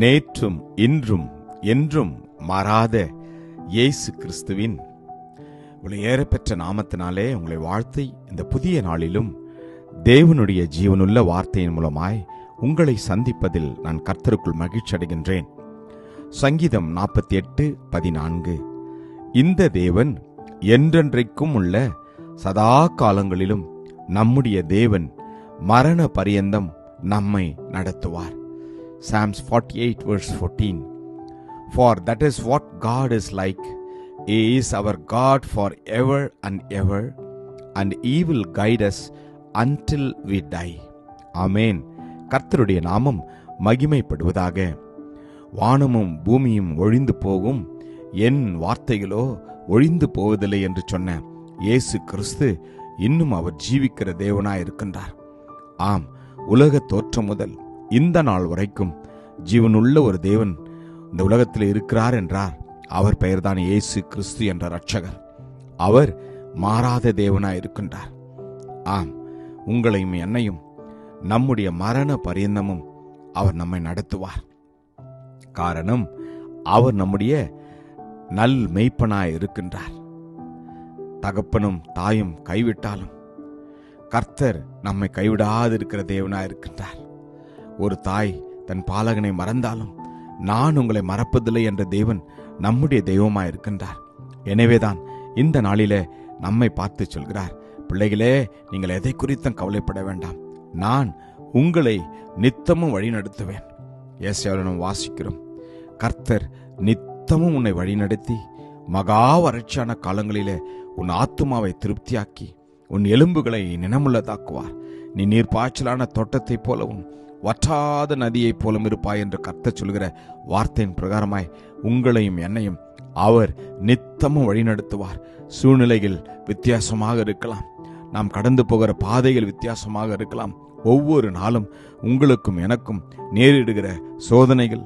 நேற்றும் இன்றும் என்றும் மாறாத இயேசு கிறிஸ்துவின் விலையேறப்பெற்ற நாமத்தினாலே உங்களை வாழ்த்தி இந்த புதிய நாளிலும் தேவனுடைய ஜீவனுள்ள வார்த்தையின் மூலமாய் உங்களை சந்திப்பதில் நான் கர்த்தருக்குள் மகிழ்ச்சி அடைகின்றேன். சங்கீதம் 48:14. இந்த தேவன் என்றென்றைக்கும் உள்ள சதா காலங்களிலும் நம்முடைய தேவன் மரண பரியந்தம் நம்மை நடத்துவார். Psalms 48:14. For that is what God is like. He is our God forever and ever, and He will guide us until we die. Amen. கர்த்தருடைய நாமம் மகிமைப்படுவதாக. வானமும் பூமியும் ஒழிந்து போகும், என் வார்த்தைகளோ ஒழிந்து போவதில்லை என்று சொன்ன இயேசு கிறிஸ்து இன்னும் அவர் ஜீவிக்கிற தேவனாய் இருக்கின்றார். ஆம், உலக தோற்றம் முதல் இந்த நாள் வரைக்கும் ஜீவனுள்ள ஒரு தேவன் இந்த உலகத்தில் இருக்கிறார் என்றார். அவர் பெயர்தான் இயேசு கிறிஸ்து என்ற இரட்சகர். அவர் மாறாத தேவனாய் இருக்கின்றார். ஆம், உங்களையும் என்னையும் நம்முடைய மரண பரியந்தமும் அவர் நம்மை நடத்துவார். காரணம், அவர் நம்முடைய நல் மெய்ப்பனாய் இருக்கின்றார். தகப்பனும் தாயும் கைவிட்டாலும் கர்த்தர் நம்மை கைவிடாதிருக்கிற தேவனாய் இருக்கின்றார். ஒரு தாய் தன் பாலகனை மறந்தாலும் நான் உங்களை மறப்பதில்லை என்ற தேவன் நம்முடைய தெய்வமாய் இருக்கின்றார். எனவேதான் இந்த நாளிலே நம்மை பார்த்து சொல்கிறார், பிள்ளைகளே, நீங்கள் எதை குறித்தும் கவலைப்பட வேண்டாம், நான் உங்களை நித்தமும் வழி நடத்துவேன். ஏசாயாவில் நாம் வாசிக்கிறோம், கர்த்தர் நித்தமும் உன்னை வழிநடத்தி மகா வறட்சியான காலங்களிலே உன் ஆத்துமாவை திருப்தியாக்கி உன் எலும்புகளை நினமுள்ளதாக்குவார். நீ நீர்ப்பாய்ச்சலான தோட்டத்தைப் போலவும் வற்றாத நதியைப் போலும் இருப்பாய் என்று கர்த்தர் சொல்கிற வார்த்தையின் பிரகாரமாய் உங்களையும் என்னையும் அவர் நித்தமும் வழிநடத்துவார். சூழ்நிலைகள் வித்தியாசமாக இருக்கலாம், நாம் கடந்து போகிற பாதைகள் வித்தியாசமாக இருக்கலாம். ஒவ்வொரு நாளும் உங்களுக்கும் எனக்கும் நேரிடுகிற சோதனைகள்,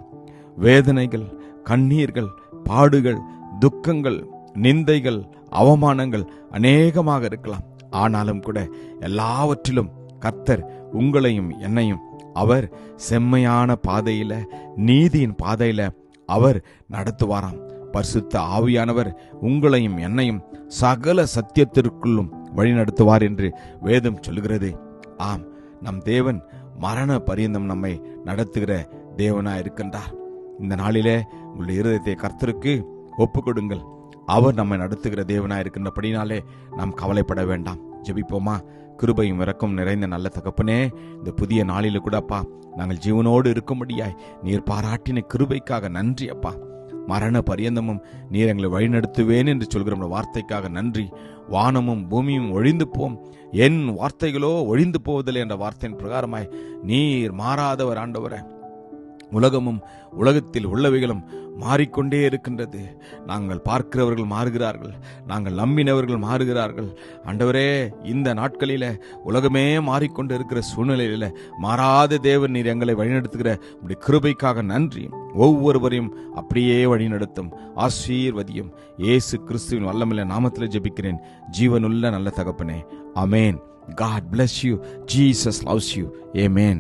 வேதனைகள், கண்ணீர்கள், பாடுகள், துக்கங்கள், நிந்தைகள், அவமானங்கள் அநேகமாக இருக்கலாம். ஆனாலும் கூட எல்லாவற்றிலும் கர்த்தர் உங்களையும் என்னையும் அவர் செம்மையான பாதையில, நீதியின் பாதையில அவர் நடத்துவாராம். பரிசுத்த ஆவியானவர் உங்களையும் என்னையும் சகல சத்தியத்திற்குள்ளும் வழி நடத்துவார் என்று வேதம் சொல்கிறது. ஆம், நம் தேவன் மரண பரியந்தம் நம்மை நடத்துகிற தேவனாய் இருக்கின்றார். இந்த நாளிலே உங்களுடைய இருதயத்தை கர்த்தருக்கு ஒப்புக் கொடுங்கள். அவர் நம்மை நடத்துகிற தேவனாய் இருக்கின்றபடினாலே நாம் கவலைப்பட வேண்டாம். ஜெபிப்போமா? கிருபையும் இரக்கம் நிறைந்த நல்ல தகப்பனே, இந்த புதிய நாளில கூட அப்பா, நாங்கள் ஜீவனோடு இருக்கும்படியாய் நீர் பாராட்டின கிருபைக்காக நன்றி அப்பா. மரண பரியந்தமும் நீர் எங்களை வழிநடத்துவேன் என்று சொல்கிற வார்த்தைக்காக நன்றி. வானமும் பூமியும் ஒழிந்து போம், என் வார்த்தைகளோ ஒழிந்து போவதில்லை என்ற வார்த்தையின் பிரகாரமாய் நீர் மாறாதவர் ஆண்டவரே. உலகமும் உலகத்தில் உள்ளவைகளும் மாறிக்கொண்டே இருக்கின்றது. நாங்கள் பார்க்கிறவர்கள் மாறுகிறார்கள், நாங்கள் நம்பினவர்கள் மாறுகிறார்கள். ஆண்டவரே, இந்த நாட்களில உலகமே மாறிக்கொண்டு இருக்கிற சூழ்நிலையில மாறாத தேவன் நீர் எங்களை வழிநடத்துகிற உடைய கிருபைக்காக நன்றி. ஒவ்வொருவரையும் அப்படியே வழிநடத்தும், ஆசீர்வதியும். இயேசு கிறிஸ்துவின் வல்லமையுள்ள நாமத்தில் ஜெபிக்கிறேன் ஜீவனுள்ள நல்ல தகப்பனே. ஆமென். God bless you. Jesus loves you. Amen.